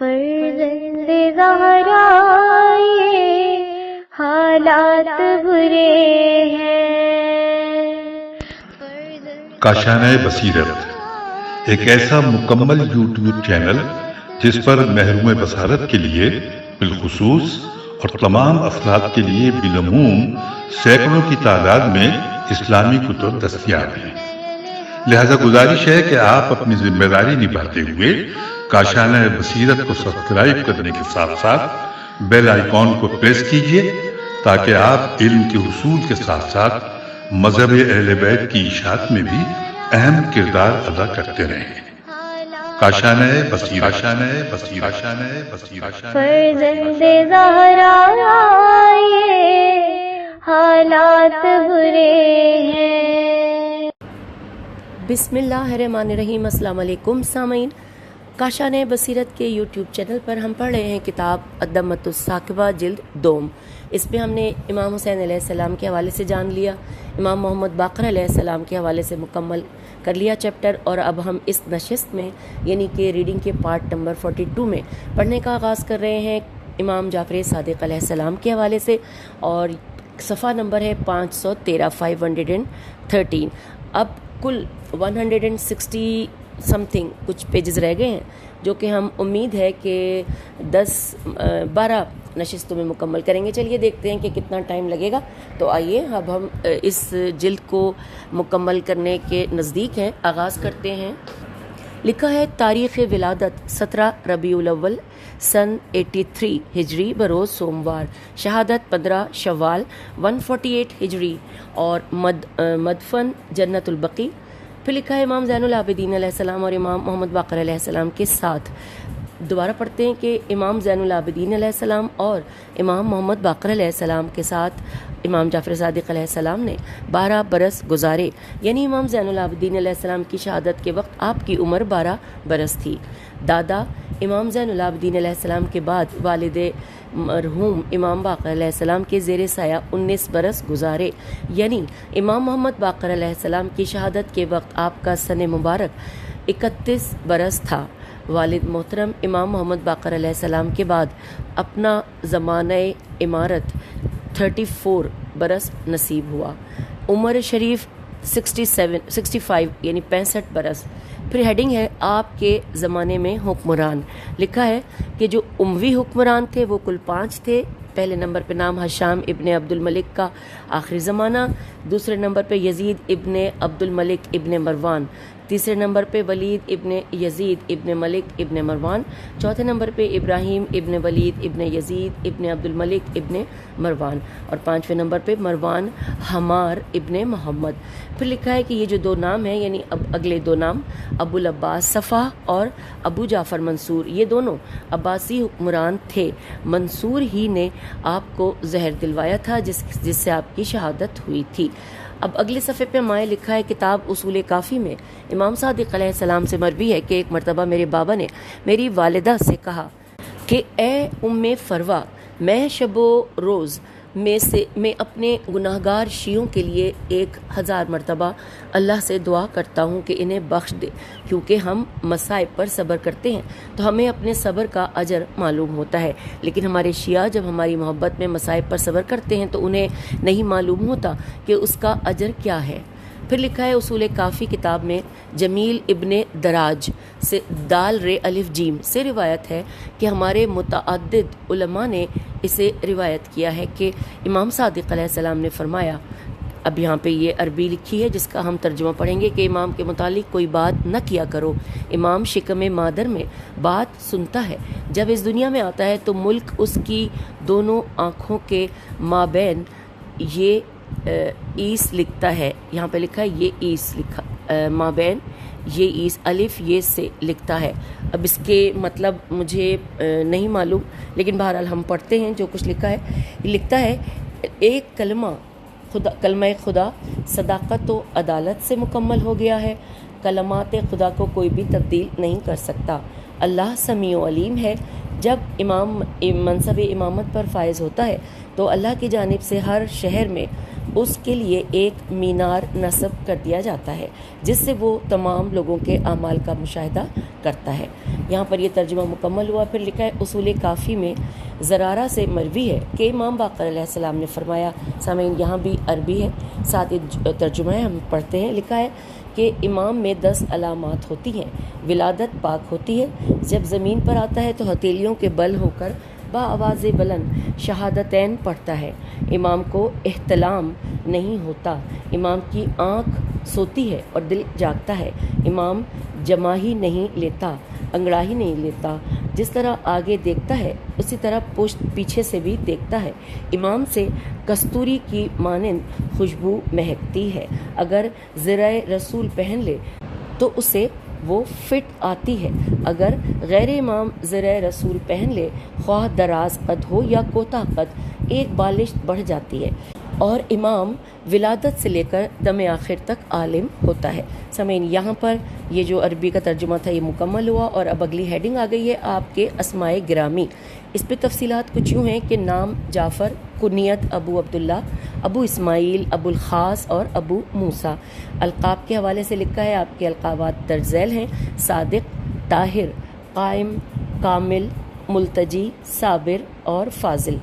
فرزند زہرا یہ حالات برے ہیں۔ کاشانہ بصیرت ایک ایسا مکمل یوٹیوب چینل جس پر محروم بصارت کے لیے بالخصوص اور تمام افراد کے لیے بالعموم سینکڑوں کی تعداد میں اسلامی کتب دستیاب ہیں۔ لہذا گزارش ہے کہ آپ اپنی ذمہ داری نبھاتے ہوئے کاشانہ بصیرت کو سبسکرائب کرنے کے ساتھ ساتھ بیل آئیکن کو پریس کیجیے تاکہ آپ علم کے حصول کے ساتھ ساتھ مذہب اہل بیت کی اشاعت میں بھی اہم کردار ادا کرتے رہیں۔ کاشانہ بصیرت۔ فرزند زہرا یہ حالات برے ہیں۔ بسم اللہ الرحمن الرحیم۔ السلام علیکم سامعین، کاشانہ بصیرت کے یوٹیوب چینل پر ہم پڑھ رہے ہیں کتاب الدمۃ الثاقبہ جلد دوم۔ اس میں ہم نے امام حسین علیہ السلام کے حوالے سے جان لیا، امام محمد باقر علیہ السلام کے حوالے سے مکمل کر لیا چیپٹر، اور اب ہم اس نشست میں یعنی کہ ریڈنگ کے پارٹ نمبر 42 میں پڑھنے کا آغاز کر رہے ہیں امام جعفر صادق علیہ السلام کے حوالے سے، اور صفحہ نمبر ہے 513 513۔ اب کل 160 سم تھنگ کچھ پیجز رہ گئے ہیں، جو کہ ہم امید ہے کہ 12 نشستوں میں مکمل کریں گے۔ چلیے دیکھتے ہیں کہ کتنا ٹائم لگے گا۔ تو آئیے اب ہم اس جلد کو مکمل کرنے کے نزدیک ہیں، آغاز کرتے ہیں۔ لکھا ہے تاریخ ولادت 17 ربیع الاول سن 83 ہجری بروز سوموار، شہادت 15 شوال 148 ہجری، اور مدفن جنت البقیع۔ پھر لکھا ہے امام زین العابدین علیہ السلام اور امام محمد باقر علیہ السلام کے ساتھ۔ دوبارہ پڑھتے ہیں کہ امام زین العابدین علیہ السلام اور امام محمد باقر علیہ السلام کے ساتھ امام جعفر صادق علیہ السلام نے 12 برس گزارے، یعنی امام زین العابدین علیہ السلام کی شہادت کے وقت آپ کی عمر 12 برس تھی۔ دادا امام زین العابدین علیہ السلام کے بعد والد مرحوم امام باقر علیہ السلام کے زیر سایہ 19 برس گزارے، یعنی امام محمد باقر علیہ السلام کی شہادت کے وقت آپ کا سن مبارک 31 برس تھا۔ والد محترم امام محمد باقر علیہ السلام کے بعد اپنا زمانہ امارت 34 برس نصیب ہوا۔ عمر شریف 65 یعنی 65 برس۔ پھر ہیڈنگ ہے آپ کے زمانے میں حکمران۔ لکھا ہے کہ جو اموی حکمران تھے وہ کل 5 تھے۔ پہلے نمبر پہ نام ہشام ابن عبد الملک کا آخری زمانہ، دوسرے نمبر پہ یزید ابن عبد الملک ابن مروان، تیسرے نمبر پہ ولید ابن یزید ابن ملک ابن مروان، چوتھے نمبر پہ ابراہیم ابن ولید ابن یزید ابن عبد الملک ابن مروان، اور 5ویں نمبر پہ مروان حمار ابن محمد۔ پھر لکھا ہے کہ یہ جو 2 نام ہیں، یعنی اب اگلے 2 نام ابو العباس صفا اور ابو جعفر منصور، یہ دونوں عباسی حکمران تھے۔ منصور ہی نے آپ کو زہر دلوایا تھا جس سے آپ کی شہادت ہوئی تھی۔ اب اگلے صفحے پہ ہمارے لکھا ہے کتاب اصول کافی میں امام صادق علیہ السلام سے مروی ہے کہ ایک مرتبہ میرے بابا نے میری والدہ سے کہا کہ اے ام فروا، میں شب و روز میں اپنے گناہگار شیعوں کے لیے 1000 مرتبہ اللہ سے دعا کرتا ہوں کہ انہیں بخش دے، کیونکہ ہم مصائب پر صبر کرتے ہیں تو ہمیں اپنے صبر کا اجر معلوم ہوتا ہے، لیکن ہمارے شیعہ جب ہماری محبت میں مصائب پر صبر کرتے ہیں تو انہیں نہیں معلوم ہوتا کہ اس کا اجر کیا ہے۔ پھر لکھا ہے اصول کافی کتاب میں جمیل ابن دراج سے دال رے الف جیم سے روایت ہے کہ ہمارے متعدد علماء نے اسے روایت کیا ہے کہ امام صادق علیہ السلام نے فرمایا، اب یہاں پہ یہ عربی لکھی ہے جس کا ہم ترجمہ پڑھیں گے کہ امام کے متعلق کوئی بات نہ کیا کرو، امام شکم مادر میں بات سنتا ہے، جب اس دنیا میں آتا ہے تو ملک اس کی دونوں آنکھوں کے مابین یہ ایس لکھتا ہے، یہاں پہ لکھا ہے یہ ایس لکھا مابین یہ ایس الف یہ سے لکھتا ہے۔ اب اس کے مطلب مجھے نہیں معلوم، لیکن بہرحال ہم پڑھتے ہیں جو کچھ لکھا ہے۔ لکھتا ہے ایک کلمہ خدا صداقت و عدالت سے مکمل ہو گیا ہے، کلمات خدا کو کوئی بھی تبدیل نہیں کر سکتا۔ اللہ سمیع و علیم ہے، جب امام منصب امامت پر فائز ہوتا ہے تو اللہ کی جانب سے ہر شہر میں اس کے لیے ایک مینار نصب کر دیا جاتا ہے جس سے وہ تمام لوگوں کے اعمال کا مشاہدہ کرتا ہے۔ یہاں پر یہ ترجمہ مکمل ہوا۔ پھر لکھا ہے اصول کافی میں زرارہ سے مروی ہے کہ امام باقر علیہ السلام نے فرمایا، سامعین یہاں بھی عربی ہے، ساتھ ترجمہ ہے، ہم پڑھتے ہیں۔ لکھا ہے کہ امام میں 10 علامات ہوتی ہیں۔ ولادت پاک ہوتی ہے، جب زمین پر آتا ہے تو ہتھیلیوں کے بل ہو کر با آواز بلند شہادتین پڑھتا ہے۔ امام کو احتلام نہیں ہوتا، امام کی آنکھ سوتی ہے اور دل جاگتا ہے۔ امام جماہی نہیں لیتا، انگڑاہی نہیں لیتا، جس طرح آگے دیکھتا ہے اسی طرح پشت پیچھے سے بھی دیکھتا ہے۔ امام سے کستوری کی مانند خوشبو مہکتی ہے، اگر زرہ رسول پہن لے تو اسے وہ فٹ آتی ہے، اگر غیر امام زرہ رسول پہن لے خواہ دراز قد ہو یا کوتاہ قد، ایک بالشت بڑھ جاتی ہے۔ اور امام ولادت سے لے کر دم آخر تک عالم ہوتا ہے۔ سامعین یہاں پر یہ جو عربی کا ترجمہ تھا یہ مکمل ہوا، اور اب اگلی ہیڈنگ آ گئی ہے آپ کے اسماء گرامی۔ اس پہ تفصیلات کچھ یوں ہیں کہ نام جعفر، کنیت ابو عبداللہ، ابو اسماعیل، ابو الخاص اور ابو موسیٰ۔ القاب کے حوالے سے لکھا ہے آپ کے القابات درج ذیل ہیں: صادق، طاہر، قائم، کامل، ملتجی، صابر اور فاضل۔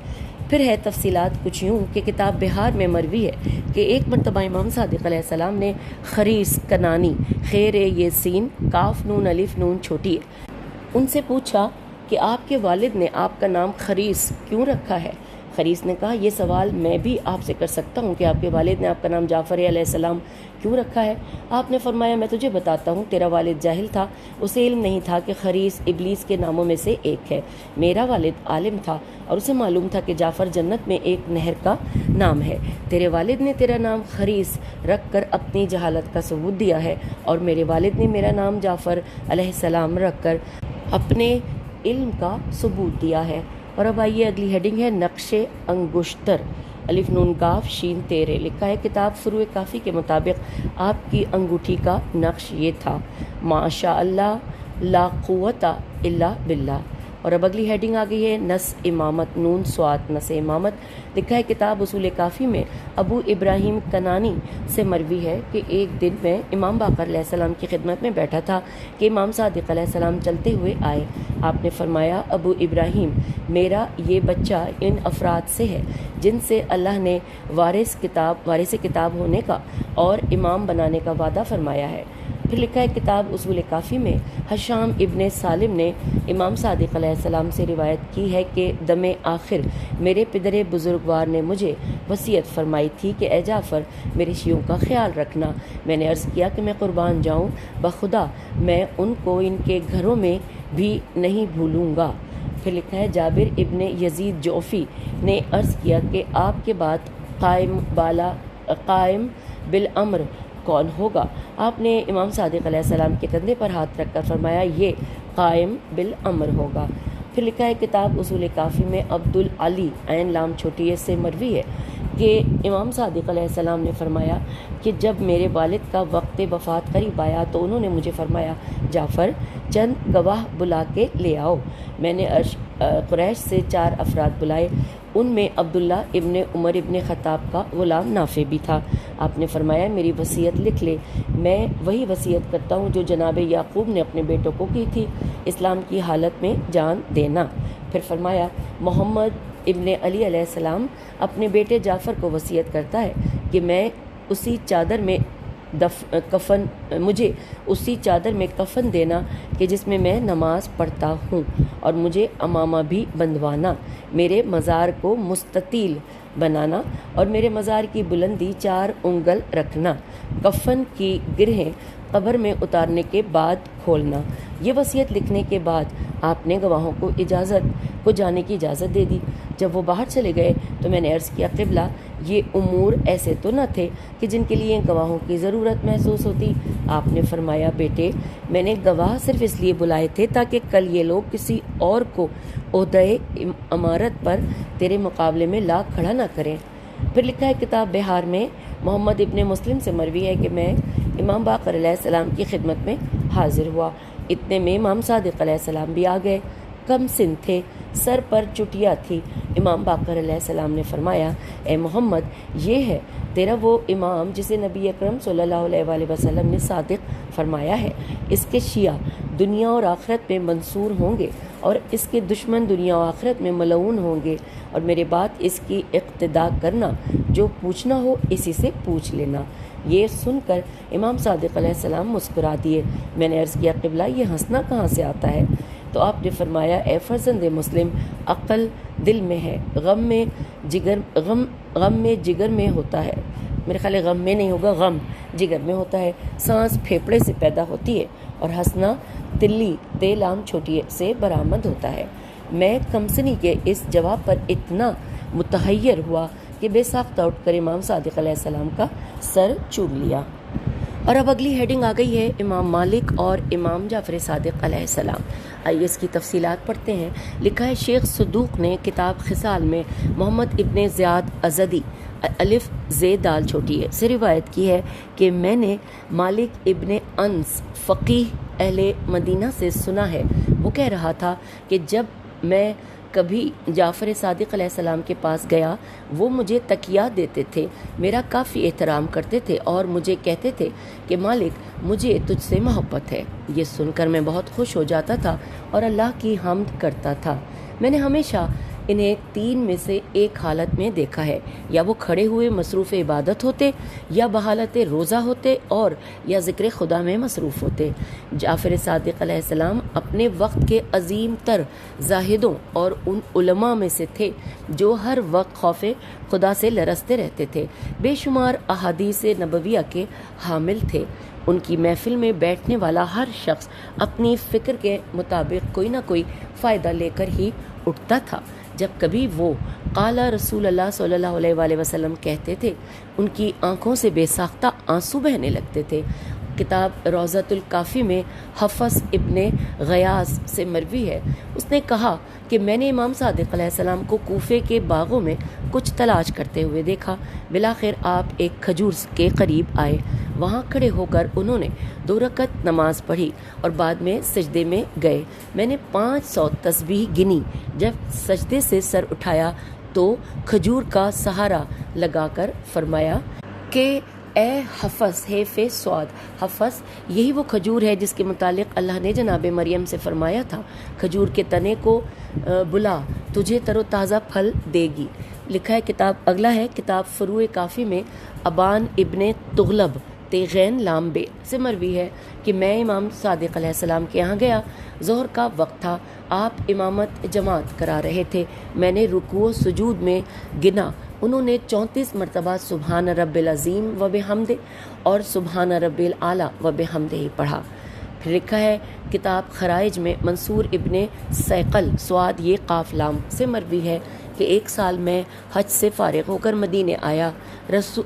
پھر ہے تفصیلات کچھ یوں کہ کتاب بہار میں مروی ہے کہ ایک مرتبہ امام صادق علیہ السلام نے خریس کنانی، خیر یہ سین کاف نون الف نون چھوٹی ہے، ان سے پوچھا کہ آپ کے والد نے آپ کا نام خریس کیوں رکھا ہے؟ خریس نے کہا یہ سوال میں بھی آپ سے کر سکتا ہوں کہ آپ کے والد نے آپ کا نام جعفر علیہ السلام کیوں رکھا ہے؟ آپ نے فرمایا میں تجھے بتاتا ہوں، تیرا والد جاہل تھا، اسے علم نہیں تھا کہ خریس ابلیس کے ناموں میں سے ایک ہے۔ میرا والد عالم تھا اور اسے معلوم تھا کہ جعفر جنت میں ایک نہر کا نام ہے۔ تیرے والد نے تیرا نام خریس رکھ کر اپنی جہالت کا ثبوت دیا ہے، اور میرے والد نے میرا نام جعفر علیہ السلام رکھ کر اپنے علم کا ثبوت دیا ہے۔ اور اب آئیے اگلی ہیڈنگ ہے نقش انگشتر، الف نون کاف شین تیرے۔ لکھا ہے کتاب فروع کافی کے مطابق آپ کی انگوٹھی کا نقش یہ تھا: ماشاء اللہ لا قوت الا باللہ۔ اور اب اگلی ہیڈنگ آ گئی ہے نس امامت، نون سوات نس امامت۔ لکھا ہے کتاب اصول کافی میں ابو ابراہیم کنانی سے مروی ہے کہ ایک دن میں امام باقر علیہ السلام کی خدمت میں بیٹھا تھا کہ امام صادق علیہ السلام چلتے ہوئے آئے۔ آپ نے فرمایا ابو ابراہیم، میرا یہ بچہ ان افراد سے ہے جن سے اللہ نے وارث کتاب ہونے کا اور امام بنانے کا وعدہ فرمایا ہے۔ پھر لکھا ہے کتاب اصول کافی میں حشام ابن سالم نے امام صادق علیہ السلام سے روایت کی ہے کہ دم آخر میرے پدر بزرگوار نے مجھے وصیت فرمائی تھی کہ اے جعفر میرے شیعوں کا خیال رکھنا۔ میں نے عرض کیا کہ میں قربان جاؤں، بخدا میں ان کو ان کے گھروں میں بھی نہیں بھولوں گا۔ پھر لکھا ہے جابر ابن یزید جوفی نے عرض کیا کہ آپ کے بعد قائم بالامر کون ہوگا؟ آپ نے امام صادق علیہ السلام کے کندھے پر ہاتھ رکھ کر فرمایا یہ قائم بالامر ہوگا۔ پھر لکھا ہے کتاب اصول کافی میں عبد العلی عین لام چھوٹی اس سے مروی ہے کہ امام صادق علیہ السلام نے فرمایا کہ جب میرے والد کا وقت وفات قریب آیا تو انہوں نے مجھے فرمایا جعفر چند گواہ بلا کے لے آؤ۔ میں نے قریش سے 4 افراد بلائے، ان میں عبداللہ ابن عمر ابن خطاب کا غلام نافع بھی تھا۔ آپ نے فرمایا میری وصیت لکھ لے، میں وہی وصیت کرتا ہوں جو جناب یعقوب نے اپنے بیٹوں کو کی تھی، اسلام کی حالت میں جان دینا۔ پھر فرمایا محمد ابن علی علیہ السلام اپنے بیٹے جعفر کو وصیت کرتا ہے کہ مجھے اسی چادر میں کفن دینا کہ جس میں میں نماز پڑھتا ہوں، اور مجھے امامہ بھی بندھوانا، میرے مزار کو مستطیل بنانا اور میرے مزار کی بلندی 4 انگل رکھنا، کفن کی گرہیں قبر میں اتارنے کے بعد کھولنا۔ یہ وصیت لکھنے کے بعد آپ نے گواہوں کو جانے کی اجازت دے دی۔ جب وہ باہر چلے گئے تو میں نے عرض کیا قبلہ یہ امور ایسے تو نہ تھے کہ جن کے لیے گواہوں کی ضرورت محسوس ہوتی؟ آپ نے فرمایا بیٹے میں نے گواہ صرف اس لیے بلائے تھے تاکہ کل یہ لوگ کسی اور کو عہدۂ امارت پر تیرے مقابلے میں لا کھڑا نہ کریں۔ پھر لکھا ہے کتاب بہار میں محمد ابن مسلم سے مروی ہے کہ میں امام باقر علیہ السلام کی خدمت میں حاضر ہوا، اتنے میں امام صادق علیہ السلام بھی آ گئے، کم سن تھے، سر پر چٹیا تھی۔ امام باقر علیہ السلام نے فرمایا، اے محمد، یہ ہے تیرا وہ امام جسے نبی اکرم صلی اللہ علیہ وآلہ وسلم نے صادق فرمایا ہے۔ اس کے شیعہ دنیا اور آخرت میں منصور ہوں گے اور اس کے دشمن دنیا و آخرت میں ملعون ہوں گے، اور میرے بعد اس کی اقتداء کرنا، جو پوچھنا ہو اسی سے پوچھ لینا۔ یہ سن کر امام صادق علیہ السلام مسکرا دیے۔ میں نے عرض کیا، قبلہ یہ ہنسنا کہاں سے آتا ہے؟ تو آپ نے فرمایا، اے فرزند مسلم، عقل دل میں ہے، غم میں جگر میں ہوتا ہے۔ میرے خیال ہے غم میں نہیں ہوگا، غم جگر میں ہوتا ہے۔ سانس پھیپڑے سے پیدا ہوتی ہے اور ہنسنا تلی تیل عام چھوٹی سے برآمد ہوتا ہے۔ میں کمسنی کے اس جواب پر اتنا متحیر ہوا کہ بے ساختہ اٹھ کر امام صادق علیہ السلام کا سر چوم لیا۔ اور اب اگلی ہیڈنگ آ گئی ہے، امام مالک اور امام جعفر صادق علیہ السلام۔ آئیے اس کی تفصیلات پڑھتے ہیں۔ لکھا ہے، شیخ صدوق نے کتاب خصال میں محمد ابن زیاد ازدی الف زید دال چھوٹی ہے سے روایت کی ہے کہ میں نے مالک ابن انس فقیہ اہل مدینہ سے سنا ہے، وہ کہہ رہا تھا کہ جب میں کبھی جعفر صادق علیہ السلام کے پاس گیا، وہ مجھے تکیہ دیتے تھے، میرا کافی احترام کرتے تھے اور مجھے کہتے تھے کہ مالک، مجھے تجھ سے محبت ہے۔ یہ سن کر میں بہت خوش ہو جاتا تھا اور اللہ کی حمد کرتا تھا۔ میں نے ہمیشہ انہیں تین میں سے ایک حالت میں دیکھا ہے، یا وہ کھڑے ہوئے مصروف عبادت ہوتے، یا بحالت روزہ ہوتے، اور یا ذکر خدا میں مصروف ہوتے۔ جعفر صادق علیہ السلام اپنے وقت کے عظیم تر زاہدوں اور ان علماء میں سے تھے جو ہر وقت خوف خدا سے لرزتے رہتے تھے۔ بے شمار احادیث نبویہ کے حامل تھے۔ ان کی محفل میں بیٹھنے والا ہر شخص اپنی فکر کے مطابق کوئی نہ کوئی فائدہ لے کر ہی اٹھتا تھا۔ جب کبھی وہ قال رسول اللہ صلی اللہ علیہ وآلہ وسلم کہتے تھے، ان کی آنکھوں سے بے ساختہ آنسو بہنے لگتے تھے۔ کتاب روضۃ الکافی میں حفص ابن غیاث سے مروی ہے، اس نے کہا کہ میں نے امام صادق علیہ السلام کو کوفے کے باغوں میں کچھ تلاش کرتے ہوئے دیکھا۔ بالآخر آپ ایک کھجور کے قریب آئے، وہاں کھڑے ہو کر انہوں نے 2 رکعت نماز پڑھی اور بعد میں سجدے میں گئے۔ میں نے 500 تسبیح گنی۔ جب سجدے سے سر اٹھایا تو کھجور کا سہارا لگا کر فرمایا کہ اے حفص، سواد حفص، یہی وہ کھجور ہے جس کے متعلق اللہ نے جناب مریم سے فرمایا تھا، کھجور کے تنے کو بلا، تجھے تر و تازہ پھل دے گی۔ لکھا ہے، کتاب اگلا ہے، کتاب فروع کافی میں ابان ابن تغلب تیغین لامبے سے مروی ہے کہ میں امام صادق علیہ السلام کے یہاں گیا، ظہر کا وقت تھا، آپ امامت جماعت کرا رہے تھے۔ میں نے رکوع و سجود میں گنا، انہوں نے 34 مرتبہ سبحان رب العظیم و بحمد اور سبحان رب الاعلی و بحمدہ پڑھا۔ پھر لکھا ہے، کتاب خرائج میں منصور ابن سیقل سواد یہ قاف لام سے مروی ہے کہ 1 سال میں حج سے فارغ ہو کر مدینے آیا،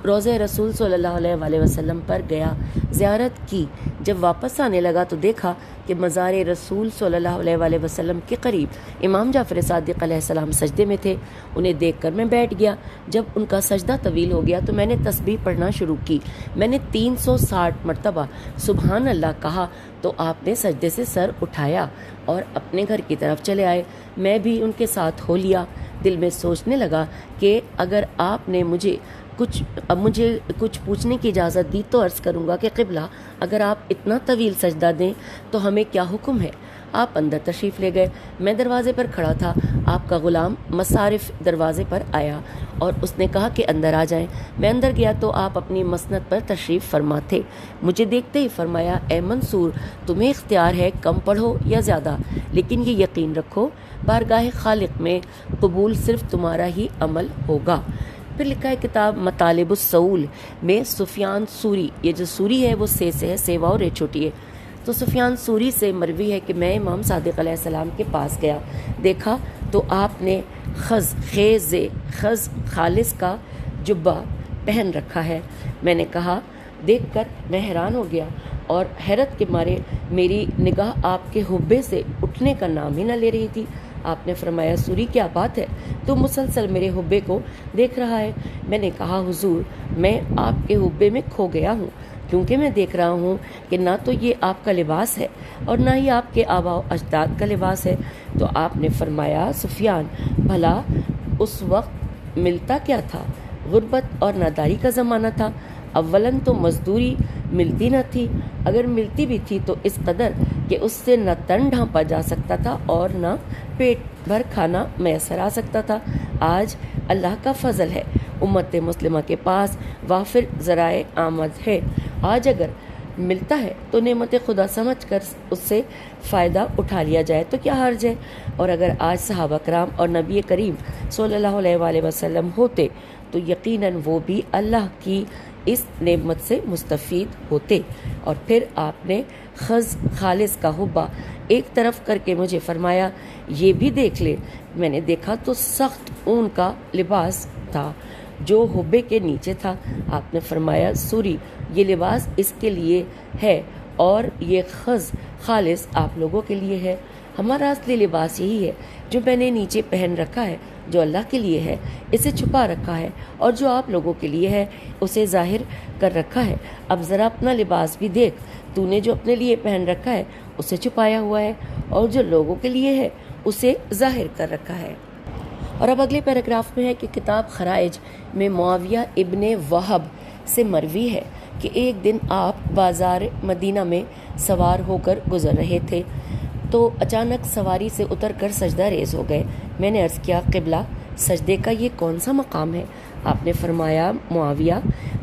روضہ رسول صلی اللہ علیہ وآلہ وسلم پر گیا، زیارت کی۔ جب واپس آنے لگا تو دیکھا کہ مزار رسول صلی اللہ علیہ وآلہ وسلم کے قریب امام جعفر صادق علیہ السلام سجدے میں تھے۔ انہیں دیکھ کر میں بیٹھ گیا۔ جب ان کا سجدہ طویل ہو گیا تو میں نے تسبیح پڑھنا شروع کی۔ میں نے 360 مرتبہ سبحان اللہ کہا تو آپ نے سجدے سے سر اٹھایا اور اپنے گھر کی طرف چلے آئے۔ میں بھی ان کے ساتھ ہو لیا۔ دل میں سوچنے لگا کہ اگر آپ نے مجھے کچھ پوچھنے کی اجازت دی تو عرض کروں گا کہ قبلہ، اگر آپ اتنا طویل سجدہ دیں تو ہمیں کیا حکم ہے؟ آپ اندر تشریف لے گئے۔ میں دروازے پر کھڑا تھا، آپ کا غلام مصارف دروازے پر آیا اور اس نے کہا کہ اندر آ جائیں۔ میں اندر گیا تو آپ اپنی مسند پر تشریف فرما تھے۔ مجھے دیکھتے ہی فرمایا، اے منصور، تمہیں اختیار ہے کم پڑھو یا زیادہ، لیکن یہ یقین رکھو بارگاہ خالق میں قبول صرف تمہارا ہی عمل ہوگا۔ پھر لکھا ہے، کتاب مطالب السول میں سفیان سوری، یہ جو سوری ہے وہ سے ہے، سیوا اور چھوٹی ہے، تو سفیان سوری سے مروی ہے کہ میں امام صادق علیہ السلام کے پاس گیا، دیکھا تو آپ نے خز خالص کا جبہ پہن رکھا ہے۔ میں نے کہا، دیکھ کر میں حیران ہو گیا اور حیرت کے مارے میری نگاہ آپ کے حبے سے اٹھنے کا نام ہی نہ لے رہی تھی۔ آپ نے فرمایا، سوری کیا بات ہے، تو مسلسل میرے حبے کو دیکھ رہا ہے؟ میں نے کہا، حضور، میں آپ کے حبے میں کھو گیا ہوں۔ کیونکہ میں دیکھ رہا ہوں کہ نہ تو یہ آپ کا لباس ہے اور نہ ہی آپ کے آباء و اجداد کا لباس ہے۔ تو آپ نے فرمایا سفیان، بھلا اس وقت ملتا کیا تھا؟ غربت اور ناداری کا زمانہ تھا۔ اولاً تو مزدوری ملتی نہ تھی، اگر ملتی بھی تھی تو اس قدر کہ اس سے نہ تن ڈھانپا جا سکتا تھا اور نہ پیٹ بھر کھانا میسر آ سکتا تھا۔ آج اللہ کا فضل ہے، امت مسلمہ کے پاس وافر ذرائع آمد ہے۔ آج اگر ملتا ہے تو نعمت خدا سمجھ کر اس سے فائدہ اٹھا لیا جائے تو کیا حرج ہے؟ اور اگر آج صحابہ کرام اور نبی کریم صلی اللہ علیہ وآلہ وسلم ہوتے تو یقیناً وہ بھی اللہ کی اس نعمت سے مستفید ہوتے۔ اور پھر آپ نے خالص کا حبہ ایک طرف کر کے مجھے فرمایا، یہ بھی دیکھ لے۔ میں نے دیکھا تو سخت اون کا لباس تھا جو حبے کے نیچے تھا۔ آپ نے فرمایا، سوری، یہ لباس اس کے لیے ہے اور یہ خالص آپ لوگوں کے لیے ہے۔ ہمارا اصلی لباس یہی ہے جو میں نے نیچے پہن رکھا ہے، جو اللہ کے لیے ہے اسے چھپا رکھا ہے، اور جو آپ لوگوں کے لیے ہے اسے ظاہر کر رکھا ہے۔ اب ذرا اپنا لباس بھی دیکھ، تو نے جو اپنے لیے پہن رکھا ہے اسے چھپایا ہوا ہے، اور جو لوگوں کے لیے ہے اسے ظاہر کر رکھا ہے۔ اور اب اگلے پیراگراف میں ہے کہ کتاب خرائج میں معاویہ ابن وہب سے مروی ہے کہ ایک دن آپ بازار مدینہ میں سوار ہو کر گزر رہے تھے تو اچانک سواری سے اتر کر سجدہ ریز ہو گئے۔ میں نے عرض کیا، قبلہ، سجدے کا یہ کون سا مقام ہے؟ آپ نے فرمایا، معاویہ،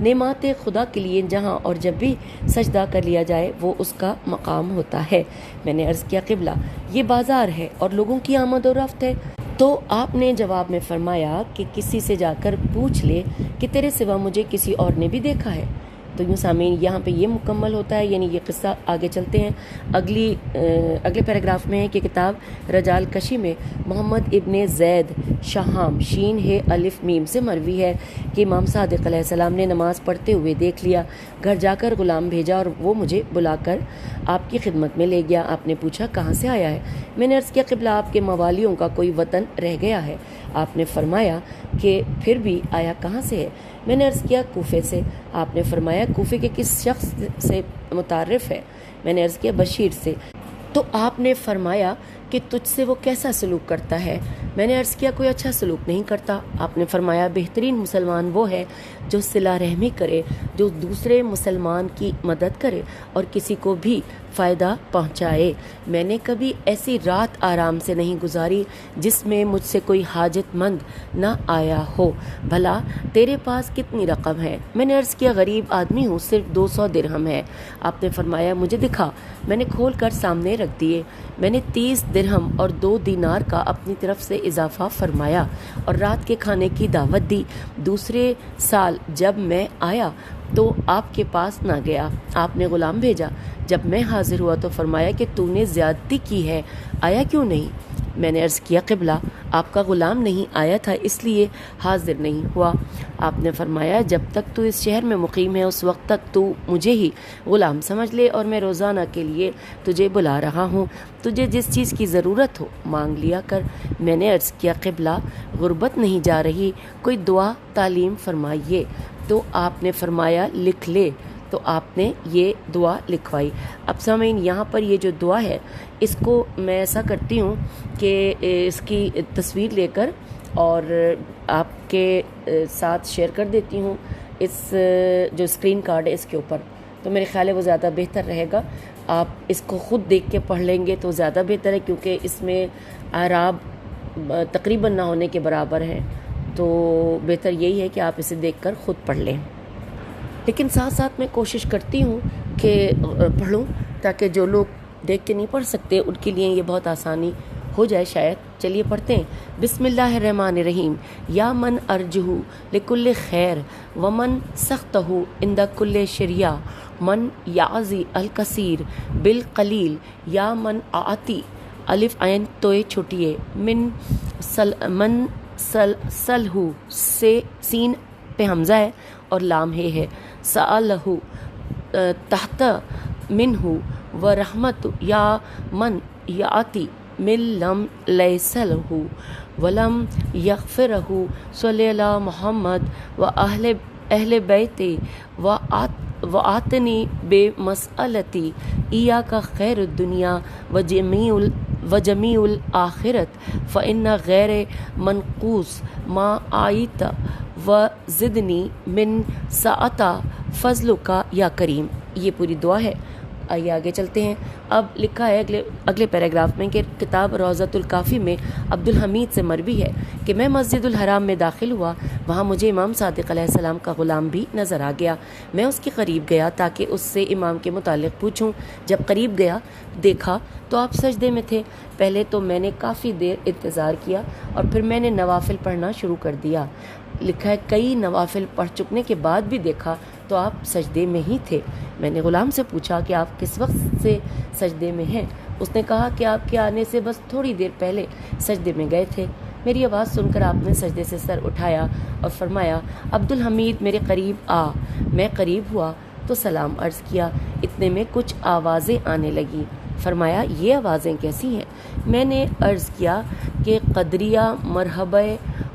نعمات خدا کے لیے جہاں اور جب بھی سجدہ کر لیا جائے وہ اس کا مقام ہوتا ہے۔ میں نے عرض کیا، قبلہ، یہ بازار ہے اور لوگوں کی آمد و رفت ہے۔ تو آپ نے جواب میں فرمایا کہ کسی سے جا کر پوچھ لے کہ تیرے سوا مجھے کسی اور نے بھی دیکھا ہے۔ تو یوں سامعین یہاں پہ یہ مکمل ہوتا ہے، یعنی یہ قصہ آگے چلتے ہیں۔ اگلے پیراگراف میں ہے کہ کتاب رجال کشی میں محمد ابن زید شہام شین ہے الف میم سے مروی ہے کہ امام صادق علیہ السلام نے نماز پڑھتے ہوئے دیکھ لیا، گھر جا کر غلام بھیجا اور وہ مجھے بلا کر آپ کی خدمت میں لے گیا۔ آپ نے پوچھا، کہاں سے آیا ہے؟ میں نے عرض کیا، قبلہ، آپ کے موالیوں کا کوئی وطن رہ گیا ہے۔ آپ نے فرمایا کہ پھر بھی آیا کہاں سے ہے؟ میں نے عرض کیا، کوفے سے۔ آپ نے فرمایا، کوفے کے کس شخص سے متعارف ہے؟ میں نے عرض کیا، بشیر سے۔ تو آپ نے فرمایا کہ تجھ سے وہ کیسا سلوک کرتا ہے؟ میں نے عرض کیا، کوئی اچھا سلوک نہیں کرتا۔ آپ نے فرمایا، بہترین مسلمان وہ ہے جو صلہ رحمی کرے، جو دوسرے مسلمان کی مدد کرے اور کسی کو بھی فائدہ پہنچائے۔ میں نے کبھی ایسی رات آرام سے نہیں گزاری جس میں مجھ سے کوئی حاجت مند نہ آیا ہو۔ بھلا تیرے پاس کتنی رقم ہے؟ میں نے عرض کیا، غریب آدمی ہوں، صرف 200 درہم ہے۔ آپ نے فرمایا، مجھے دکھا۔ میں نے کھول کر سامنے رکھ دیے۔ میں نے 30 درہم اور 2 دینار کا اپنی طرف سے اضافہ فرمایا اور رات کے کھانے کی دعوت دی۔ دوسرے سال جب میں آیا تو آپ کے پاس نہ گیا۔ آپ نے غلام بھیجا۔ جب میں حاضر ہوا تو فرمایا کہ تو نے زیادتی کی ہے، آیا کیوں نہیں؟ میں نے عرض کیا، قبلہ، آپ کا غلام نہیں آیا تھا اس لیے حاضر نہیں ہوا۔ آپ نے فرمایا، جب تک تو اس شہر میں مقیم ہے اس وقت تک تو مجھے ہی غلام سمجھ لے، اور میں روزانہ کے لیے تجھے بلا رہا ہوں، تجھے جس چیز کی ضرورت ہو مانگ لیا کر۔ میں نے عرض کیا، قبلہ، غربت نہیں جا رہی، کوئی دعا تعلیم فرمائیے۔ تو آپ نے فرمایا، لکھ لے۔ تو آپ نے یہ دعا لکھوائی۔ اب سامعین یہاں پر یہ جو دعا ہے اس کو میں ایسا کرتی ہوں کہ اس کی تصویر لے کر اور آپ کے ساتھ شیئر کر دیتی ہوں اس جو اسکرین کارڈ ہے اس کے اوپر، تو میرے خیال ہے وہ زیادہ بہتر رہے گا۔ آپ اس کو خود دیکھ کے پڑھ لیں گے تو زیادہ بہتر ہے، کیونکہ اس میں اعراب تقریباً نہ ہونے کے برابر ہیں، تو بہتر یہی ہے کہ آپ اسے دیکھ کر خود پڑھ لیں۔ لیکن ساتھ ساتھ میں کوشش کرتی ہوں کہ پڑھوں تاکہ جو لوگ دیکھ کے نہیں پڑھ سکتے ان کے لیے یہ بہت آسانی ہو جائے شاید۔ چلیے پڑھتے ہیں۔ بسم اللہ الرحمن الرحیم۔ یا من ارجہ لکل خیر ومن سختہ عند کل شریعہ من یعزی الکثیر بالقلیل یا من آتی الف عین توئے چھوٹیے من سلہ سے سین پہ حمزہ ہے اور لام ہے سألہ تحت منہ و رحمت یا من یاتی من لم لیس لہ ولم یغفرہ صلی اللہ محمد و اہل بیت وآتنی بے مسئلتی ایا کا خیر الدنیا و جمیع الآخرت فإن غیر منقوص ما آیت و زدنی من سعتا فضل کا یا کریم. یہ پوری دعا ہے. آئیے آگے چلتے ہیں. اب لکھا ہے اگلے پیراگراف میں کہ کتاب روضۃ الکافی میں عبدالحمید سے مروی ہے کہ میں مسجد الحرام میں داخل ہوا. وہاں مجھے امام صادق علیہ السلام کا غلام بھی نظر آ گیا. میں اس کے قریب گیا تاکہ اس سے امام کے متعلق پوچھوں. جب قریب گیا دیکھا تو آپ سجدے میں تھے. پہلے تو میں نے کافی دیر انتظار کیا اور پھر میں نے نوافل پڑھنا شروع کر دیا. لکھا ہے کئی نوافل پڑھ چکنے کے بعد بھی دیکھا تو آپ سجدے میں ہی تھے. میں نے غلام سے پوچھا کہ آپ کس وقت سے سجدے میں ہیں؟ اس نے کہا کہ آپ کے آنے سے بس تھوڑی دیر پہلے سجدے میں گئے تھے. میری آواز سن کر آپ نے سجدے سے سر اٹھایا اور فرمایا عبدالحمید میرے قریب آ. میں قریب ہوا تو سلام عرض کیا. اتنے میں کچھ آوازیں آنے لگی. فرمایا یہ آوازیں کیسی ہیں؟ میں نے عرض کیا کہ قدریہ مرحبہ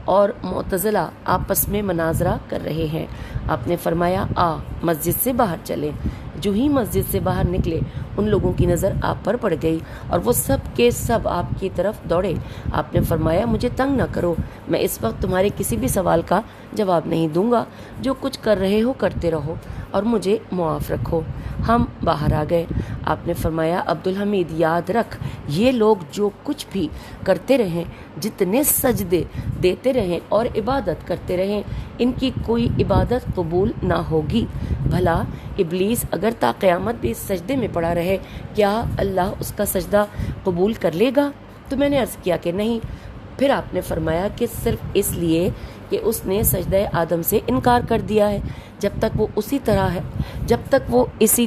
اور معتزلہ آپس میں مناظرہ کر رہے ہیں. آپ نے فرمایا آ مسجد سے باہر چلیں. جو ہی مسجد سے باہر نکلے ان لوگوں کی نظر آپ پر پڑ گئی اور وہ سب کے سب آپ کی طرف دوڑے. آپ نے فرمایا مجھے تنگ نہ کرو، میں اس وقت تمہارے کسی بھی سوال کا جواب نہیں دوں گا. جو کچھ کر رہے ہو کرتے رہو اور مجھے معاف رکھو. ہم باہر آ گئے. آپ نے فرمایا عبدالحمید یاد رکھ یہ لوگ جو کچھ بھی کرتے رہیں، جتنے سجدے دیتے رہیں اور عبادت کرتے رہیں، ان کی کوئی عبادت قبول نہ ہوگی. بھلا ابلیس اگر تا قیامت بھی سجدے میں پڑا رہے کیا اللہ اس کا سجدہ قبول کر لے گا؟ تو میں نے عرض کیا کہ نہیں. پھر آپ نے فرمایا کہ صرف اس لیے کہ اس نے سجدہ آدم سے انکار کر دیا ہے. جب تک وہ اسی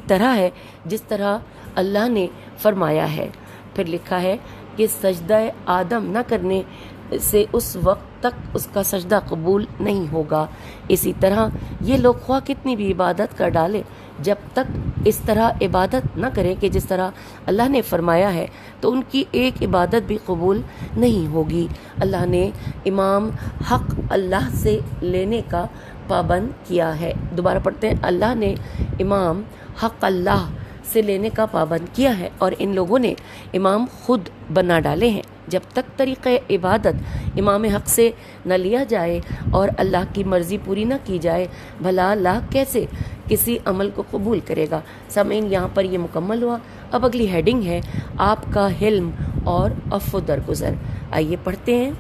طرح ہے جس طرح اللہ نے فرمایا ہے. پھر لکھا ہے کہ سجدہ آدم نہ کرنے سے اس وقت تک اس کا سجدہ قبول نہیں ہوگا. اسی طرح یہ لوگ خواہ کتنی بھی عبادت کر ڈالے، جب تک اس طرح عبادت نہ کریں کہ جس طرح اللہ نے فرمایا ہے تو ان کی ایک عبادت بھی قبول نہیں ہوگی. اللہ نے امام حق اللہ سے لینے کا پابند کیا ہے. دوبارہ پڑھتے ہیں. اللہ نے امام حق اللہ سے لینے کا پابند کیا ہے اور ان لوگوں نے امام خود بنا ڈالے ہیں. جب تک طریقہ عبادت امام حق سے نہ لیا جائے اور اللہ کی مرضی پوری نہ کی جائے بھلا اللہ کیسے کسی عمل کو قبول کرے گا. سامعین یہاں پر یہ مکمل ہوا. اب اگلی ہیڈنگ ہے آپ کا حلم اور عفو درگزر. آئیے پڑھتے ہیں.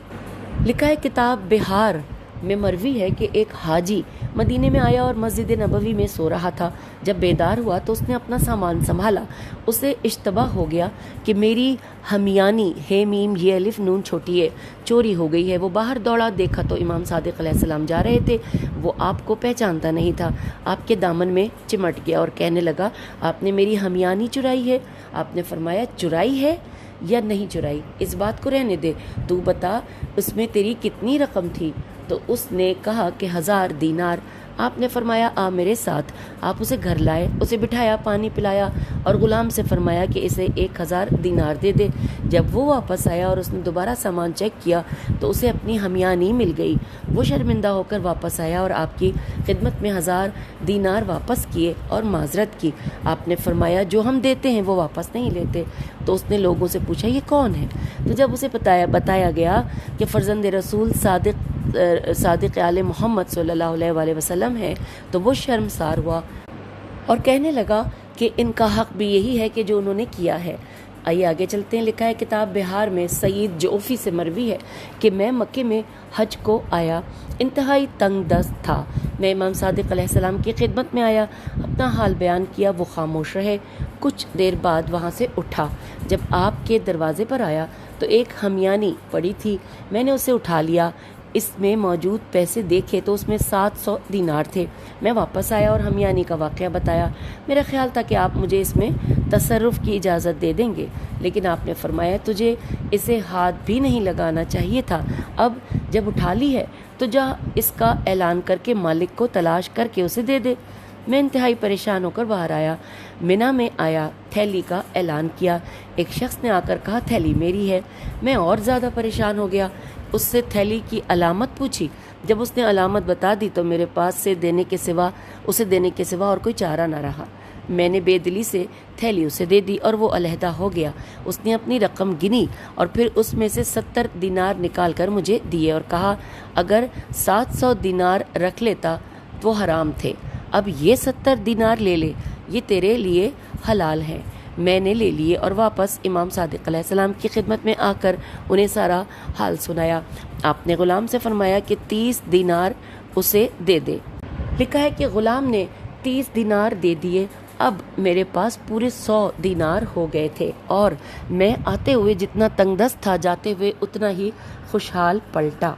لکھا ہے کتاب بہار میں مروی ہے کہ ایک حاجی مدینے میں آیا اور مسجد نبوی میں سو رہا تھا. جب بیدار ہوا تو اس نے اپنا سامان سنبھالا. اسے اشتباہ ہو گیا کہ میری ہمیانی ہے میم یہ الف نون چھوٹی ہے چوری ہو گئی ہے. وہ باہر دوڑا. دیکھا تو امام صادق علیہ السلام جا رہے تھے. وہ آپ کو پہچانتا نہیں تھا. آپ کے دامن میں چمٹ گیا اور کہنے لگا آپ نے میری ہمیانی چرائی ہے. آپ نے فرمایا چرائی ہے یا نہیں چرائی اس بات کو رہنے دے، تو بتا اس میں تیری کتنی رقم تھی؟ تو اس نے کہا کہ 1000 دینار. آپ نے فرمایا آ میرے ساتھ. آپ اسے گھر لائے، اسے بٹھایا، پانی پلایا اور غلام سے فرمایا کہ اسے 1000 دینار دے دے. جب وہ واپس آیا اور اس نے دوبارہ سامان چیک کیا تو اسے اپنی ہمیانی مل گئی. وہ شرمندہ ہو کر واپس آیا اور آپ کی خدمت میں 1000 دینار واپس کیے اور معذرت کی. آپ نے فرمایا جو ہم دیتے ہیں وہ واپس نہیں لیتے. تو اس نے لوگوں سے پوچھا یہ کون ہے؟ تو جب اسے بتایا گیا کہ فرزند رسول صادق آل محمد صلی اللہ علیہ وآلہ وسلم ہے تو وہ شرمسار ہوا اور کہنے لگا کہ ان کا حق بھی یہی ہے کہ جو انہوں نے کیا ہے. آئیے آگے چلتے ہیں. لکھا ہے کتاب بہار میں سعید جوفی سے مروی ہے کہ میں مکے میں حج کو آیا. انتہائی تنگ دست تھا. میں امام صادق علیہ السلام کی خدمت میں آیا، اپنا حال بیان کیا. وہ خاموش رہے. کچھ دیر بعد وہاں سے اٹھا. جب آپ کے دروازے پر آیا تو ایک ہمیانی پڑی تھی. میں نے اسے اٹھا لیا. اس میں موجود پیسے دیکھے تو اس میں 700 دینار تھے. میں واپس آیا اور ہمیانی کا واقعہ بتایا. میرا خیال تھا کہ آپ مجھے اس میں تصرف کی اجازت دے دیں گے، لیکن آپ نے فرمایا تجھے اسے ہاتھ بھی نہیں لگانا چاہیے تھا. اب جب اٹھا لی ہے تو جا اس کا اعلان کر کے مالک کو تلاش کر کے اسے دے دے. میں انتہائی پریشان ہو کر باہر آیا، مینا میں آیا، تھیلی کا اعلان کیا، ایک شخص نے آ کر کہا تھیلی میری ہے۔ میں اور زیادہ پریشان ہو گیا، اس سے تھیلی کی علامت پوچھی، جب اس نے علامت بتا دی تو میرے پاس اسے دینے کے سوا اور کوئی چارہ نہ رہا۔ میں نے بے دلی سے تھیلی اسے دے دی اور وہ علیحدہ ہو گیا۔ اس نے اپنی رقم گنی اور پھر اس میں سے 70 دینار نکال کر مجھے دیے اور کہا اگر 700 دینار رکھ لیتا تو حرام تھے، اب یہ 70 دینار لے لے، یہ تیرے لیے حلال ہے۔ میں نے لے لیے اور واپس امام صادق علیہ السلام کی خدمت میں آ کر انہیں سارا حال سنایا۔ آپ نے غلام سے فرمایا کہ 30 دینار اسے دے دے۔ لکھا ہے کہ غلام نے 30 دینار دے دیے۔ اب میرے پاس پورے 100 دینار ہو گئے تھے اور میں آتے ہوئے جتنا تنگ دست تھا جاتے ہوئے اتنا ہی خوشحال پلٹا۔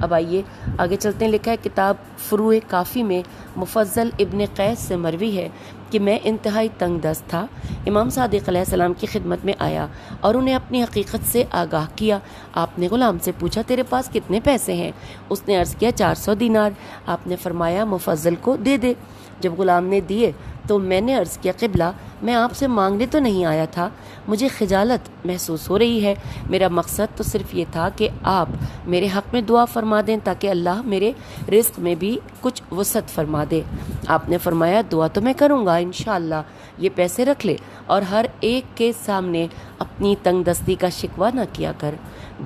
اب آئیے آگے چلتے ہیں۔ لکھا ہے کتاب فروع کافی میں مفضل ابن قیس سے مروی ہے کہ میں انتہائی تنگ دست تھا، امام صادق علیہ السلام کی خدمت میں آیا اور انہیں اپنی حقیقت سے آگاہ کیا۔ آپ نے غلام سے پوچھا تیرے پاس کتنے پیسے ہیں؟ اس نے عرض کیا 400 دینار۔ آپ نے فرمایا مفضل کو دے دے۔ جب غلام نے دیے تو میں نے عرض کیا قبلہ میں آپ سے مانگنے تو نہیں آیا تھا، مجھے خجالت محسوس ہو رہی ہے، میرا مقصد تو صرف یہ تھا کہ آپ میرے حق میں دعا فرما دیں تاکہ اللہ میرے رزق میں بھی کچھ وسعت فرما دے۔ آپ نے فرمایا دعا تو میں کروں گا انشاءاللہ، یہ پیسے رکھ لے اور ہر ایک کے سامنے اپنی تنگ دستی کا شکوہ نہ کیا کر،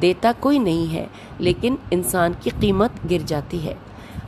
دیتا کوئی نہیں ہے لیکن انسان کی قیمت گر جاتی ہے۔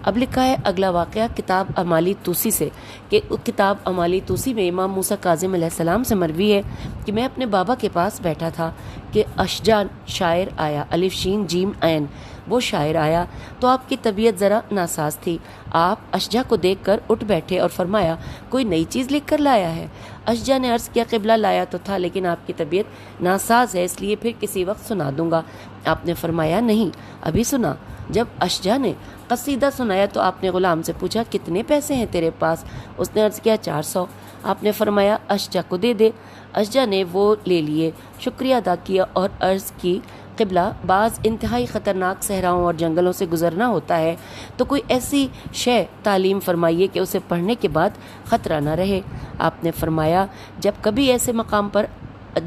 اب لکھا ہے اگلا واقعہ کتاب اعمالی توسی سے کہ کتاب اعمالی توسی میں امام موسیٰ کاظم علیہ السلام سے مروی ہے کہ میں اپنے بابا کے پاس بیٹھا تھا کہ اشجع شاعر آیا، الف شین جیم عین، وہ شاعر آیا تو آپ کی طبیعت ذرا ناساز تھی۔ آپ اشجع کو دیکھ کر اٹھ بیٹھے اور فرمایا کوئی نئی چیز لکھ کر لایا ہے؟ اشجع نے عرض کیا قبلہ لایا تو تھا لیکن آپ کی طبیعت ناساز ہے اس لیے پھر کسی وقت سنا دوں گا۔ آپ نے فرمایا نہیں ابھی سنا۔ جب اشجع نے قصیدہ سنایا تو آپ نے غلام سے پوچھا کتنے پیسے ہیں تیرے پاس؟ اس نے عرض کیا 400۔ آپ نے فرمایا اشجع کو دے دے۔ اشجع نے وہ لے لیے، شکریہ ادا کیا اور عرض کی قبلہ بعض انتہائی خطرناک صحراؤں اور جنگلوں سے گزرنا ہوتا ہے تو کوئی ایسی شے تعلیم فرمائیے کہ اسے پڑھنے کے بعد خطرہ نہ رہے۔ آپ نے فرمایا جب کبھی ایسے مقام پر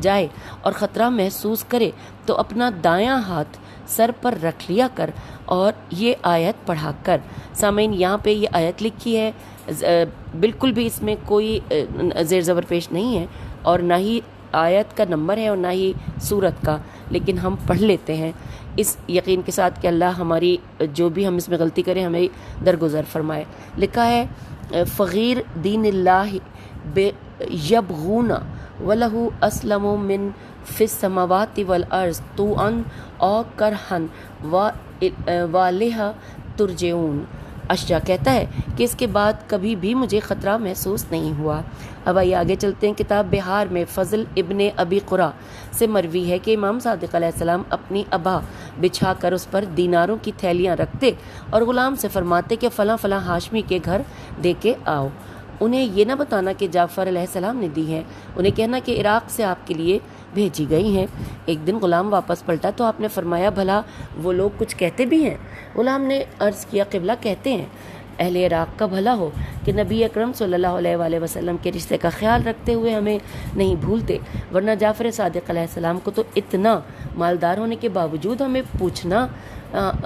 جائے اور خطرہ محسوس کرے تو اپنا دایاں ہاتھ سر پر رکھ لیا کر اور یہ آیت پڑھا کر۔ سامعین یہاں پہ یہ آیت لکھی ہے، بالکل بھی اس میں کوئی زیر زبر پیش نہیں ہے اور نہ ہی آیت کا نمبر ہے اور نہ ہی سورت کا، لیکن ہم پڑھ لیتے ہیں اس یقین کے ساتھ کہ اللہ ہماری جو بھی ہم اس میں غلطی کریں ہمیں درگزر فرمائے۔ لکھا ہے فغیر دین اللہ یبغون وَلَهُ أَسْلَمُ مِنْ فِي السَّمَاوَاتِ وَالْأَرْضِ طَوْعًا أَوْ كَرْهًا وَإِلَيْهِ تُرْجَعُونَ۔ اشجع کہتا ہے کہ اس کے بعد کبھی بھی مجھے خطرہ محسوس نہیں ہوا۔ اب آئیے آگے چلتے ہیں۔ کتاب بہار میں فضل ابن ابی قرہ سے مروی ہے کہ امام صادق علیہ السلام اپنی ابا بچھا کر اس پر دیناروں کی تھیلیاں رکھتے اور غلام سے فرماتے کہ فلاں فلاں ہاشمی کے گھر دے کے آؤ۔ انہیں یہ نہ بتانا کہ جعفر علیہ السلام نے دی ہیں، انہیں کہنا کہ عراق سے آپ کے لیے بھیجی گئی ہیں۔ ایک دن غلام واپس پلٹا تو آپ نے فرمایا بھلا وہ لوگ کچھ کہتے بھی ہیں؟ غلام نے عرض کیا قبلہ کہتے ہیں اہل عراق کا بھلا ہو کہ نبی اکرم صلی اللہ علیہ وآلہ وسلم کے رشتے کا خیال رکھتے ہوئے ہمیں نہیں بھولتے، ورنہ جعفر صادق علیہ السلام کو تو اتنا مالدار ہونے کے باوجود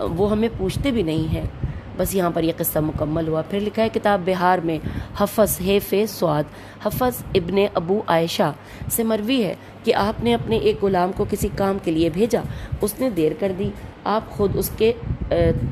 وہ ہمیں پوچھتے بھی نہیں ہیں۔ بس یہاں پر یہ قصہ مکمل ہوا۔ پھر لکھا ہے کتاب بہار میں حفظ سعاد حفظ ابن ابو عائشہ سے مروی ہے کہ آپ نے اپنے ایک غلام کو کسی کام کے لیے بھیجا، اس نے دیر کر دی، آپ خود اس کے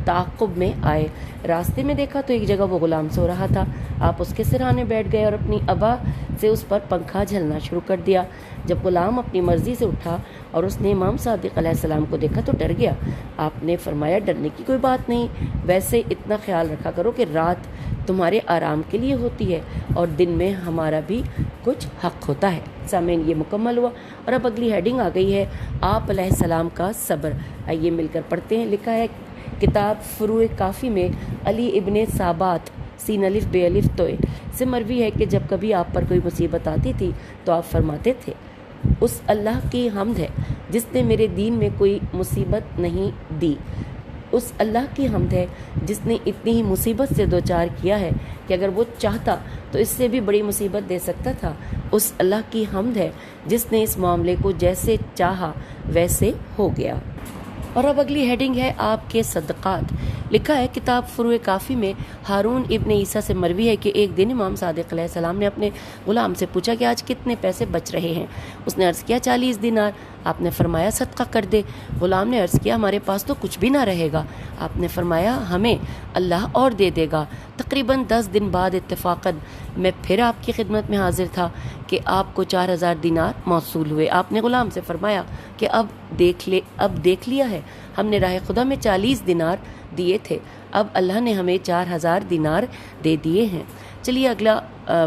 تعاقب میں آئے، راستے میں دیکھا تو ایک جگہ وہ غلام سو رہا تھا، آپ اس کے سرہانے بیٹھ گئے اور اپنی ابا سے اس پر پنکھا جھلنا شروع کر دیا۔ جب غلام اپنی مرضی سے اٹھا اور اس نے امام صادق علیہ السلام کو دیکھا تو ڈر گیا۔ آپ نے فرمایا ڈرنے کی کوئی بات نہیں، ویسے اتنا خیال رکھا کرو کہ رات تمہارے آرام کے لیے ہوتی ہے اور دن میں ہمارا بھی کچھ حق ہوتا ہے۔ سامعین یہ مکمل ہوا اور اب اگلی ہیڈنگ آ گئی ہے آپ علیہ السلام کا صبر۔ آئیے مل کر پڑھتے ہیں۔ لکھا ہے کتاب فروع کافی میں علی ابن ثابات سین الف بے الف توئے سے مروی ہے کہ جب کبھی آپ پر کوئی مصیبت آتی تھی تو آپ فرماتے تھے اس اللہ کی حمد ہے جس نے میرے دین میں کوئی مصیبت نہیں دی، اس اللہ کی حمد ہے جس نے اتنی ہی مصیبت سے دوچار کیا ہے کہ اگر وہ چاہتا تو اس سے بھی بڑی مصیبت دے سکتا تھا۔ اس اللہ کی حمد ہے جس نے اس معاملے کو جیسے چاہا ویسے ہو گیا۔ اور اب اگلی ہیڈنگ ہے آپ کے صدقات۔ لکھا ہے کتاب فروع کافی میں ہارون ابن عیسیٰ سے مروی ہے کہ ایک دن امام صادق علیہ السلام نے اپنے غلام سے پوچھا کہ آج کتنے پیسے بچ رہے ہیں۔ اس نے عرض کیا 40 دینار۔ آپ نے فرمایا صدقہ کر دے۔ غلام نے عرض کیا ہمارے پاس تو کچھ بھی نہ رہے گا۔ آپ نے فرمایا ہمیں اللہ اور دے دے گا۔ تقریباً 10 دن بعد اتفاقاً میں پھر آپ کی خدمت میں حاضر تھا کہ آپ کو 4000 دینار موصول ہوئے۔ آپ نے غلام سے فرمایا کہ اب دیکھ لیا ہے، ہم نے راہ خدا میں 40 دینار دیے تھے، اب اللہ نے ہمیں 4000 دینار دے دیے ہیں۔ چلیے اگلا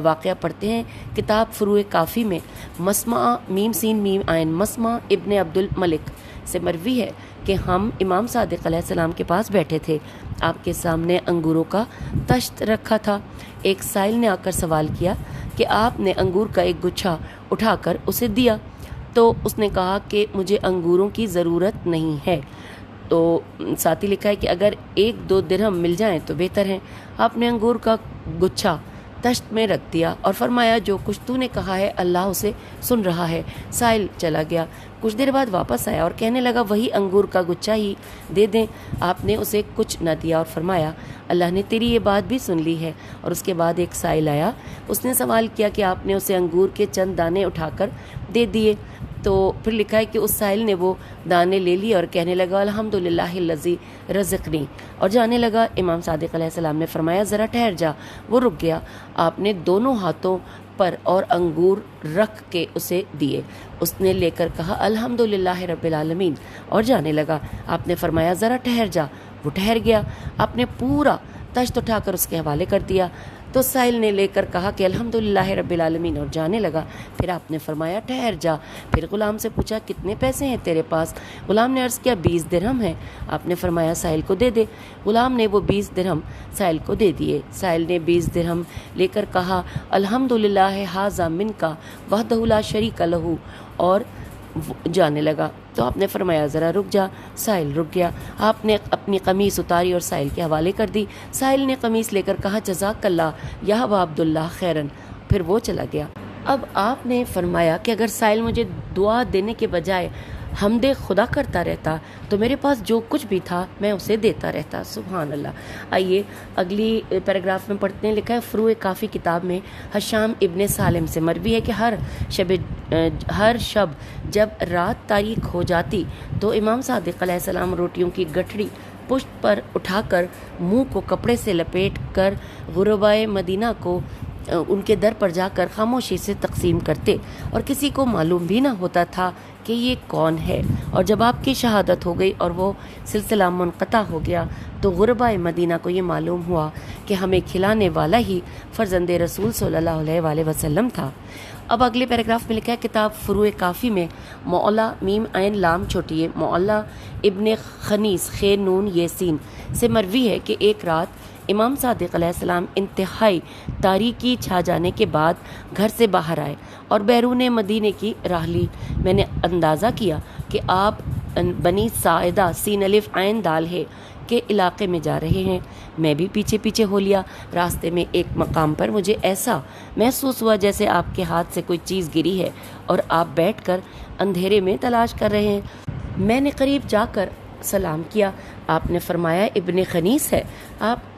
واقعہ پڑھتے ہیں۔ کتاب فروع کافی میں مسمع میم سین میم عین مسمع ابن عبد الملک سے مروی ہے کہ ہم امام صادق علیہ السلام کے پاس بیٹھے تھے، آپ کے سامنے انگوروں کا تشت رکھا تھا۔ ایک سائل نے آ کر سوال کیا کہ آپ نے انگور کا ایک گچھا اٹھا کر اسے دیا، تو اس نے کہا کہ مجھے انگوروں کی ضرورت نہیں ہے۔ تو ساتھی لکھا ہے کہ اگر 1-2 درہم مل جائیں تو بہتر ہے۔ آپ نے انگور کا گچھا تشت میں رکھ دیا اور فرمایا جو کچھ تو نے کہا ہے اللہ اسے سن رہا ہے۔ سائل چلا گیا، کچھ دیر بعد واپس آیا اور کہنے لگا وہی انگور کا گچھا ہی دے دیں۔ آپ نے اسے کچھ نہ دیا اور فرمایا اللہ نے تیری یہ بات بھی سن لی ہے۔ اور اس کے بعد ایک سائل آیا، اس نے سوال کیا کہ آپ نے اسے انگور کے چند دانے اٹھا کر دے دیے۔ تو پھر لکھا ہے کہ اس سائل نے وہ دانے لے لی اور کہنے لگا الحمدللہ الذی رزقنی، اور جانے لگا۔ امام صادق علیہ السلام نے فرمایا ذرا ٹھہر جا۔ وہ رک گیا۔ آپ نے دونوں ہاتھوں پر اور انگور رکھ کے اسے دیے۔ اس نے لے کر کہا الحمدللہ رب العالمین اور جانے لگا۔ آپ نے فرمایا ذرا ٹھہر جا۔ وہ ٹھہر گیا۔ آپ نے پورا تشت اٹھا کر اس کے حوالے کر دیا۔ تو سائل نے لے کر کہا کہ الحمدللہ رب العالمین اور جانے لگا۔ پھر آپ نے فرمایا ٹھہر جا۔ پھر غلام سے پوچھا کتنے پیسے ہیں تیرے پاس؟ غلام نے عرض کیا 20 درہم ہے۔ آپ نے فرمایا سائل کو دے دے۔ غلام نے وہ 20 درہم سائل کو دے دیے۔ سائل نے 20 درہم لے کر کہا الحمدللہ ھذا منک وحدہ لا شریک لہ، اور جانے لگا۔ تو آپ نے فرمایا ذرا رک جا۔ سائل رک گیا۔ آپ نے اپنی قمیص اتاری اور سائل کے حوالے کر دی۔ سائل نے قمیص لے کر کہا جزاک اللہ یا ابا عبداللہ خیرن، پھر وہ چلا گیا۔ اب آپ نے فرمایا کہ اگر سائل مجھے دعا دینے کے بجائے حمد خدا کرتا رہتا تو میرے پاس جو کچھ بھی تھا میں اسے دیتا رہتا۔ سبحان اللہ۔ آئیے اگلی پیراگراف میں پڑھتے ہیں۔ لکھا ہے فروع کافی کتاب میں حشام ابن سالم سے مروی ہے کہ ہر شب جب رات تاریک ہو جاتی تو امام صادق علیہ السلام روٹیوں کی گٹھڑی پشت پر اٹھا کر منہ کو کپڑے سے لپیٹ کر غربائے مدینہ کو ان کے در پر جا کر خاموشی سے تقسیم کرتے، اور کسی کو معلوم بھی نہ ہوتا تھا کہ یہ کون ہے۔ اور جب آپ کی شہادت ہو گئی اور وہ سلسلہ منقطع ہو گیا تو غربائے مدینہ کو یہ معلوم ہوا کہ ہمیں کھلانے والا ہی فرزند رسول صلی اللہ علیہ وآلہ وسلم تھا۔ اب اگلے پیراگراف میں لکھا ہے کتاب فروع کافی میں معلا میم عین لام چھوٹی معلا ابن خنیس خیر نون یسین سے مروی ہے کہ ایک رات امام صادق علیہ السلام انتہائی تاریکی چھا جانے کے بعد گھر سے باہر آئے اور بیرون مدینے کی راہ لی۔ میں نے اندازہ کیا کہ آپ بنی ساعدہ سین الف عین دال ہے کے علاقے میں جا رہے ہیں۔ میں بھی پیچھے پیچھے ہو لیا۔ راستے میں ایک مقام پر مجھے ایسا محسوس ہوا جیسے آپ کے ہاتھ سے کوئی چیز گری ہے اور آپ بیٹھ کر اندھیرے میں تلاش کر رہے ہیں۔ میں نے قریب جا کر سلام کیا۔ آپ نے فرمایا ابن خنیس ہے؟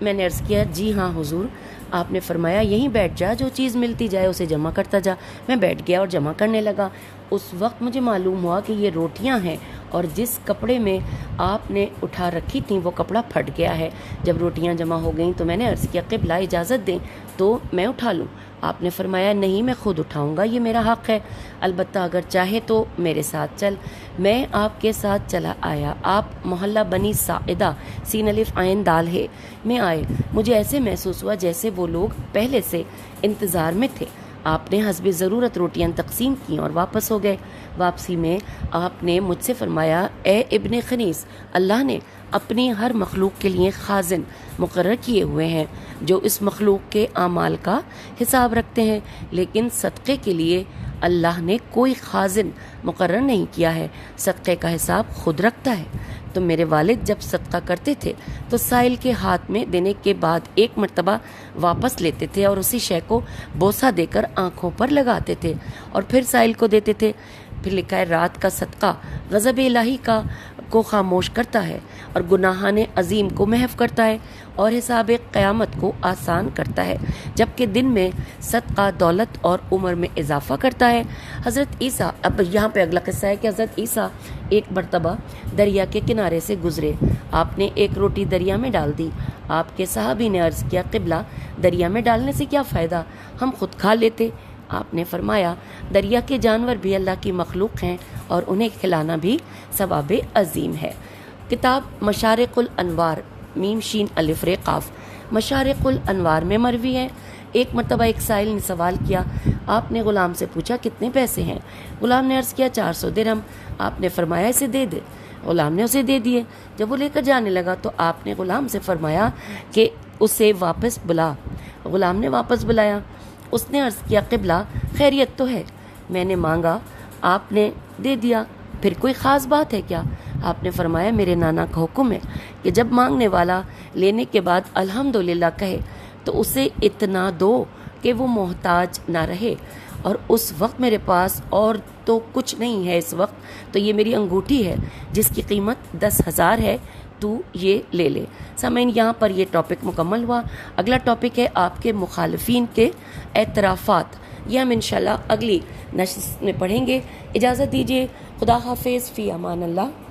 میں نے عرض کیا جی ہاں حضور۔ آپ نے فرمایا یہیں بیٹھ جا، جو چیز ملتی جائے اسے جمع کرتا جا۔ میں بیٹھ گیا اور جمع کرنے لگا۔ اس وقت مجھے معلوم ہوا کہ یہ روٹیاں ہیں اور جس کپڑے میں آپ نے اٹھا رکھی تھیں وہ کپڑا پھٹ گیا ہے۔ جب روٹیاں جمع ہو گئیں تو میں نے عرض کیا قبلہ اجازت دیں تو میں اٹھا لوں۔ آپ نے فرمایا نہیں، میں خود اٹھاؤں گا، یہ میرا حق ہے، البتہ اگر چاہے تو میرے ساتھ چل۔ میں آپ کے ساتھ چلا آیا۔ آپ محلہ بنی ساعدہ سین الف عین دال ہے میں آئے۔ مجھے ایسے محسوس ہوا جیسے وہ لوگ پہلے سے انتظار میں تھے۔ آپ نے حسب ضرورت روٹیاں تقسیم کی اور واپس ہو گئے۔ واپسی میں آپ نے مجھ سے فرمایا اے ابن خنیس، اللہ نے اپنی ہر مخلوق کے لیے خازن مقرر کیے ہوئے ہیں جو اس مخلوق کے اعمال کا حساب رکھتے ہیں، لیکن صدقے کے لیے اللہ نے کوئی خازن مقرر نہیں کیا ہے، صدقے کا حساب خود رکھتا ہے۔ تو میرے والد جب صدقہ کرتے تھے تو سائل کے ہاتھ میں دینے کے بعد ایک مرتبہ واپس لیتے تھے اور اسی شے کو بوسہ دے کر آنکھوں پر لگاتے تھے اور پھر سائل کو دیتے تھے۔ پھر لکھا ہے رات کا صدقہ غضب الہی کو خاموش کرتا ہے اور گناہان عظیم کو محو کرتا ہے اور حساب قیامت کو آسان کرتا ہے، جبکہ دن میں صدقہ دولت اور عمر میں اضافہ کرتا ہے۔ حضرت عیسیٰ، اب یہاں پہ اگلا قصہ ہے کہ حضرت عیسیٰ ایک مرتبہ دریا کے کنارے سے گزرے، آپ نے ایک روٹی دریا میں ڈال دی۔ آپ کے صحابی نے عرض کیا، قبلہ دریا میں ڈالنے سے کیا فائدہ، ہم خود کھا لیتے۔ آپ نے فرمایا، دریا کے جانور بھی اللہ کی مخلوق ہیں اور انہیں کھلانا بھی ثواب عظیم ہے۔ کتاب مشارق الانوار، میم شین الف ر قاف، مشارق الانوار میں مروی ہے۔ ایک مرتبہ ایک سائل نے سوال کیا، آپ نے غلام سے پوچھا کتنے پیسے ہیں؟ غلام نے عرض کیا 400 درہم۔ آپ نے فرمایا اسے دے دے۔ غلام نے اسے دے دیے۔ جب وہ لے کر جانے لگا تو آپ نے غلام سے فرمایا کہ اسے واپس بلا۔ غلام نے واپس بلایا۔ اس نے عرض کیا، قبلہ خیریت تو ہے، میں نے مانگا آپ نے دے دیا، پھر کوئی خاص بات ہے کیا؟ آپ نے فرمایا، میرے نانا کا حکم ہے کہ جب مانگنے والا لینے کے بعد الحمدللہ کہے تو اسے اتنا دو کہ وہ محتاج نہ رہے، اور اس وقت میرے پاس اور تو کچھ نہیں ہے، اس وقت تو یہ میری انگوٹھی ہے جس کی قیمت 10,000 ہے، تو یہ لے لے۔ سامعین، یہاں پر یہ ٹاپک مکمل ہوا۔ اگلا ٹاپک ہے آپ کے مخالفین کے اعترافات، یہ ہم انشاءاللہ اگلی نشست میں پڑھیں گے۔ اجازت دیجیے، خدا حافظ، فی امان اللہ۔